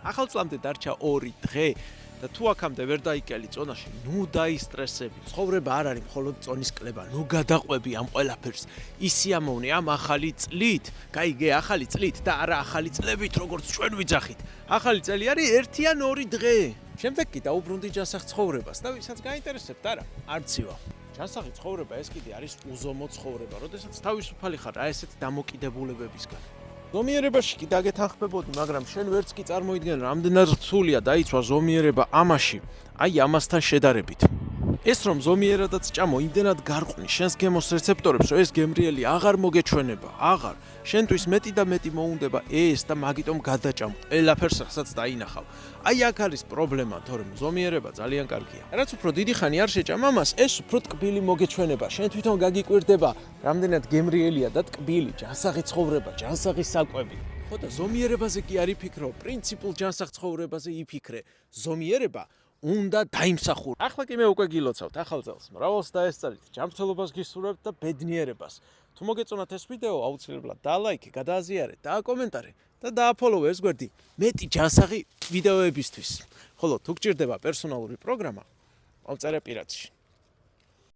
ახალ წლამდე დარჩა 2 დღე და თუ აქამდე ვერ დაიკელი წონაში, ნუ დაისტრესები. ცხოვრება არ არის მხოლოდ წონის კლება, ნუ გადაყვები ამ ყველაფერს. ისიამოვნე ამ ახალი წლით, გაიგე ახალი წლით და არა ახალი წლებით, როგორც ჩვენ ვიძახით. ახალი წელი არის 1 ან 2 დღე. შემდეგ კი დაუბრუნდი ჯანსაღ ცხოვრებას და ვისაც გაინტერესებთ, არა, არცივა. ჯანსაღი ცხოვრება ეს კიდე არის უზომო ცხოვრება, როდესაც თავისუფალი ხარ რა ესეთ დამოკიდებულებებისგან. ზომიერებაში კი დაგეთანხმებოდი, მაგრამ შენ ვერც კი წარმოიდგენ, რამდენად რთულია დაიცვა ზომიერება ამაში, აი ამასთან შედარებით. ეს რომ ზომიერადაც ჭამო, იმდენად გარყვნის შენს გემოს რეცეპტორებს, რომ ეს გემრიელი აღარ მოგეჩვენება, აღარ. შენთვის მეტი და მეტი მოუნდება ეს და მაგიტომ გადაჭამ ყველაფერს, რასაც დაინახავ. აი აქ არის პრობლემა, თორემ ზომიერება ძალიან კარგია. რაც უფრო დიდი ხანი არ შეჭამ ამას, ეს უფრო ტკბილი მოგეჩვენება, შენ თვითონ გაგიკვირდება, რამდენად გემრიელია და ტკბილი ჯანსაღი ცხოვრება, ჯანსაღი საკვები. ხო და ზომიერებაზე კი არ იფიქრო, პრინციპულ ჯანსაღ ცხოვრებაზე იფიქრე. ზომიერება უნდა დაიმსახურა. ახლა კი მე უკვე გილოცავთ ახალ წელს. მრავალს დაესწარით, ჯანმრთელობას გისურვებთ და ბედნიერებას. თუ მოგეწონათ ეს ვიდეო, აუცილებლად დალაიქე, გადააზიარე, დააკომენტარე და დააფოლოვე ეს გვერდი მეტი ჯანსაღი ვიდეოებისთვის. ხოლო თუ გჭირდება პერსონალური პროგრამა, მოვწერე პირადში.